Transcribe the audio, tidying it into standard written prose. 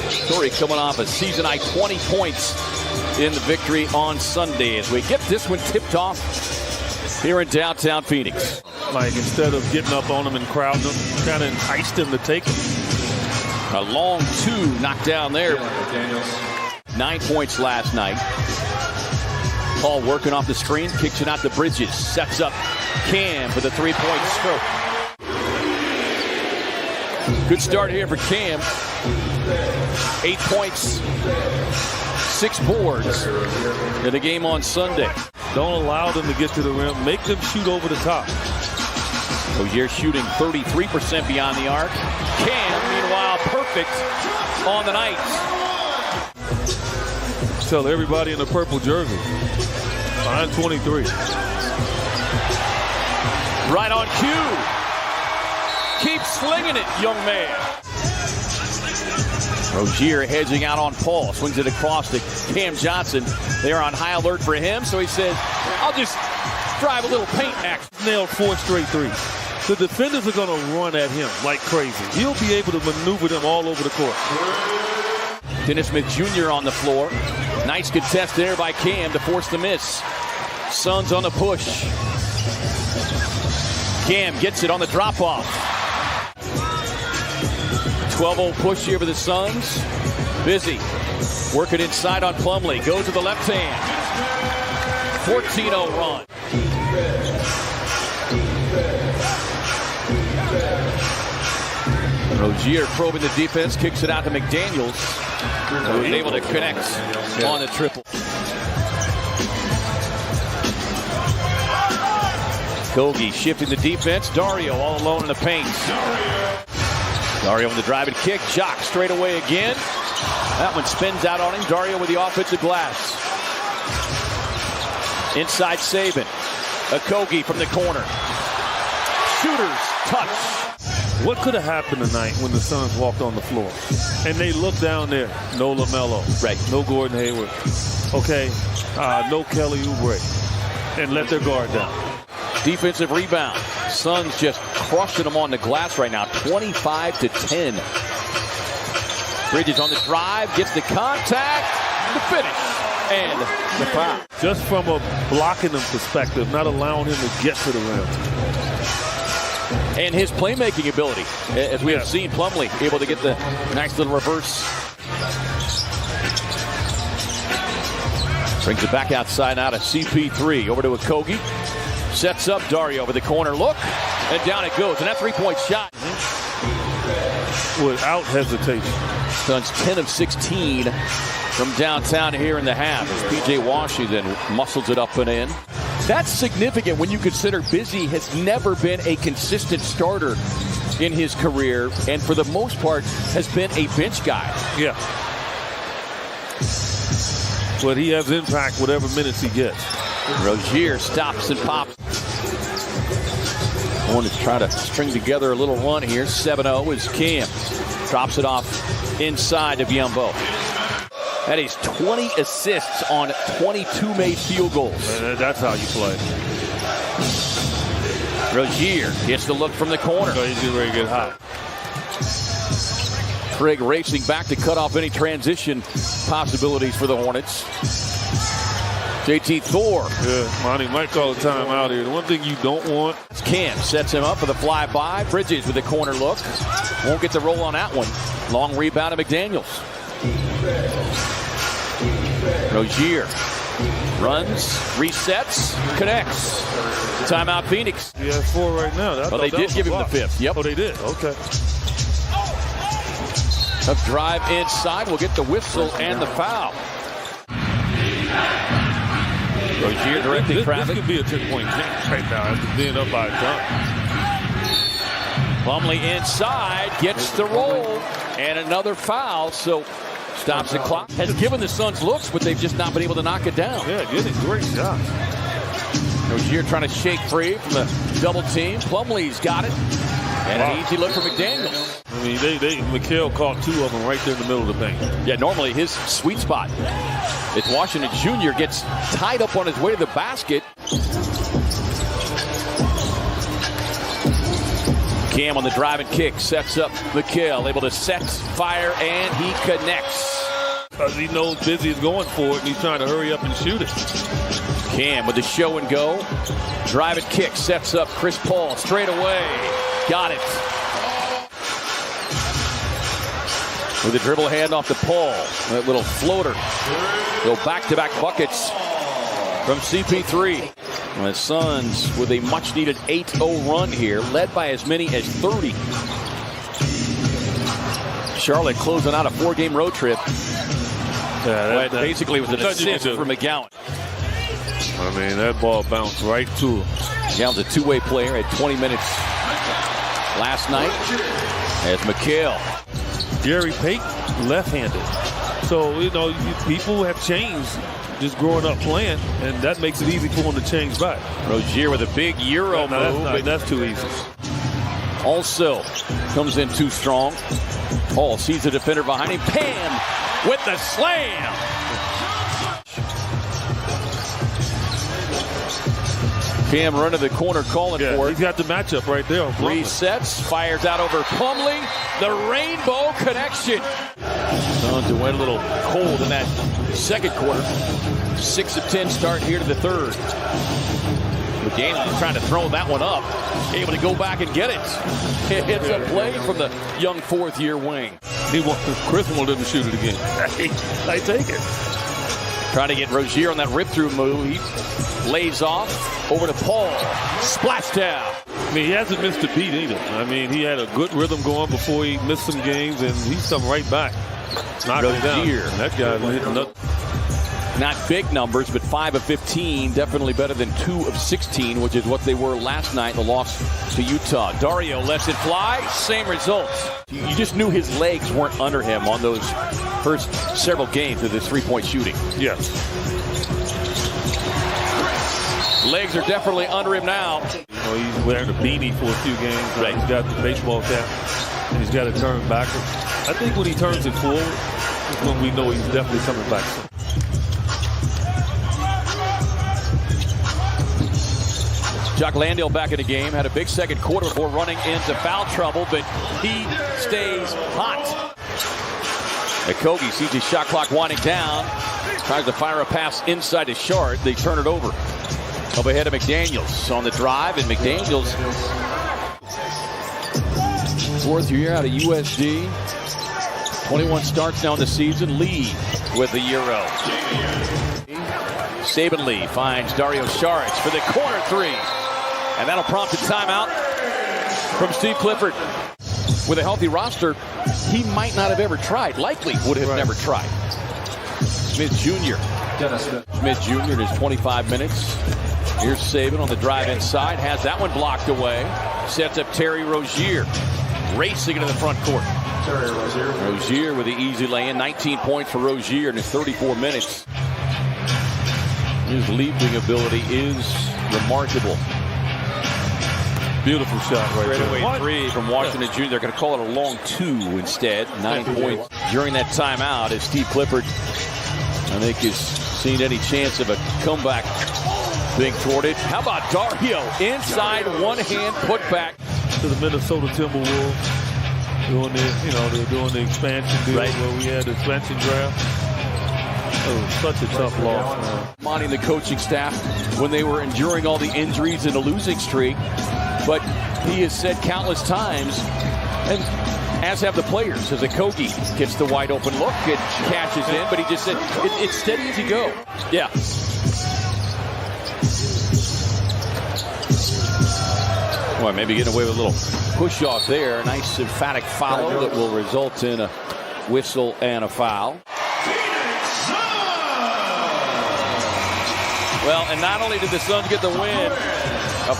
Story coming off a season-high 20 points in the victory on Sunday as we get this one tipped off here in downtown Phoenix. Like, instead of getting up on them and crowding them, kind of enticed them to take it. A long two knocked down there. 9 points last night. Paul working off the screen, kicks it out to Bridges, sets up Cam for the three-point stroke. Good start here for Cam. 8 points, 6 boards in the game on Sunday. Don't allow them to get to the rim. Make them shoot over the top. Rozier shooting 33% beyond the arc. Cam, meanwhile, perfect on the night. Tell everybody in the purple jersey. Behind 23. Right on cue. Keep slinging it, young man. Rozier hedging out on Paul. Swings it across to Cam Johnson. They're on high alert for him, so he says, I'll just drive a little paint action. Nailed 4 straight threes. The defenders are going to run at him like crazy. He'll be able to maneuver them all over the court. Dennis Smith Jr. on the floor. Nice contest there by Cam to force the miss. Suns on the push. Cam gets it on the drop-off. 12-0 push here for the Suns. Busy. Working inside on Plumlee. Goes to the left hand. 14-0 run. Rozier probing the defense. Kicks it out to McDaniels, who was able to connect on the triple. Kogi shifting the defense. Dario all alone in the paint. Dario on the drive and kick. Jock straight away again. That one spins out on him. Dario with the offensive glass. Inside Saban. Kogi from the corner. Shooter's touch. What could have happened tonight when the Suns walked on the floor? And they looked down there. No LaMelo. Right. No Gordon Hayward. Okay. No Kelly Oubre. And let their guard down. Defensive rebound. Suns just crushing them on the glass right now. 25-10. Bridges on the drive. Gets the contact. The finish. And the foul. Just from a blocking them perspective, not allowing him to get to the rim. And his playmaking ability, as we have seen Plumlee able to get the nice little reverse. Brings it back outside now to CP3. Over to Kogi. Sets up Dario over the corner look. And down it goes. And that three-point shot. Without hesitation. Suns 10 of 16 from downtown here in the half. As P.J. Washington muscles it up and in. That's significant when you consider Busy has never been a consistent starter in his career, and for the most part has been a bench guy. Yeah. But he has impact whatever minutes he gets. Rozier stops and pops. Hornets try to string together a little run here. 7-0 is Cam. Drops it off inside of Biyombo. That is 20 assists on 22 made field goals. That's how you play. Rozier gets the look from the corner. So he's getting ready to get hot. Trigg racing back to cut off any transition possibilities for the Hornets. JT Thor. Yeah, Monty might call a timeout here. The one thing you don't want. Cam sets him up for the flyby. Bridges with the corner look. Won't get the roll on that one. Long rebound to McDaniels. Rozier runs, resets, connects. Timeout Phoenix. He has 4 right now. Well, they did give him the 5th. Yep. Oh, they did? Okay. A drive inside will get the whistle and the foul. Rozier directing traffic. This could be a 10-point game right now after being up by a ton. Plumlee inside, gets the roll, and another foul. So stops the clock. Has given the Suns looks, but they've just not been able to knock it down. Yeah, getting great shot. Rozier trying to shake free from the double team. Plumlee's got it. And an easy look for McDaniels. I mean, Mikal caught 2 of them right there in the middle of the paint. Yeah, normally his sweet spot. If Washington Jr. gets tied up on his way to the basket. Cam on the drive and kick, sets up McHale, able to set, fire, and he connects. Because he knows Busy is going for it, and he's trying to hurry up and shoot it. Cam with the show and go. Drive and kick, sets up Chris Paul straight away. Got it. With the dribble handoff to Paul. That little floater. Go back-to-back buckets from CP3. And the Suns with a much-needed 8-0 run here, led by as many as 30. Charlotte closing out a 4-game road trip. Yeah, basically with an assist for McGowan. I mean, that ball bounced right to him. McGowan's a two-way player, had 20 minutes last night. As McHale. Gary Payton, left-handed. So, you know, people have changed just growing up playing, and that makes it easy for him to change back. Rozier with a big Euro move. That's too easy. Also comes in too strong. Paul sees the defender behind him. Pam with the slam. Cam running the corner, calling for it. He's got the matchup right there. Resets, fires out over Plumlee. The rainbow connection. Suns went a little cold in that second quarter. 6 of 10 start here to the third. McDaniels trying to throw that one up. Able to go back and get it. Hits a play from the young fourth-year wing. Chris wanted him to shoot it again. I take it. Trying to get Rozier on that rip-through move. He lays off. Over to Paul. Splashdown. I mean, he hasn't missed a beat either. I mean, he had a good rhythm going before he missed some games, and he's come right back. Knocking down. That guy's hitting up. Not big numbers, but 5 of 15. Definitely better than 2 of 16, which is what they were last night in the loss to Utah. Dario lets it fly. Same results. You just knew his legs weren't under him on those first several games of this three-point shooting. Yes. Legs are definitely under him now. You know, he's wearing a beanie for a few games. Right. He's got the baseball cap, and he's got to turn backward. I think when he turns it forward, is when we know he's definitely coming back. Jock Landale back in the game. Had a big second quarter before running into foul trouble, but he stays hot. Okogie sees his shot clock winding down. Tries to fire a pass inside to Shard. They turn it over. Up ahead of McDaniels on the drive, and McDaniels, fourth year out of USD, 21 starts now in the season. Lee with the Euro. Saban Lee finds Dario Saric for the corner three, and that'll prompt a timeout from Steve Clifford. With a healthy roster, he might not have ever tried. Likely would have never tried. Smith Jr. Smith Jr. in his 25 minutes. Here's Saban on the drive inside. Has that one blocked away. Sets up Terry Rozier. Racing into the front court. Rozier with the easy lay-in. 19 points for Rozier in his 34 minutes. His leaping ability is remarkable. Beautiful shot right there. Straightaway three from Washington Jr. They're going to call it a long 2 instead. 9 points during that timeout as Steve Clifford, I think, has seen any chance of a comeback being thwarted. How about Dario inside, one-hand putback to the Minnesota Timberwolves? They're doing the expansion deal where we had the expansion draft. Oh, such a tough loss, man. Monty and the coaching staff when they were enduring all the injuries and a losing streak. But he has said countless times, and as have the players, as Okogie gets the wide open look, it cashes in, but he just said, it's steady as you go. Yeah. Well, maybe getting away with a little push off there. A nice emphatic foul that will result in a whistle and a foul. Well, and not only did the Suns get the win, a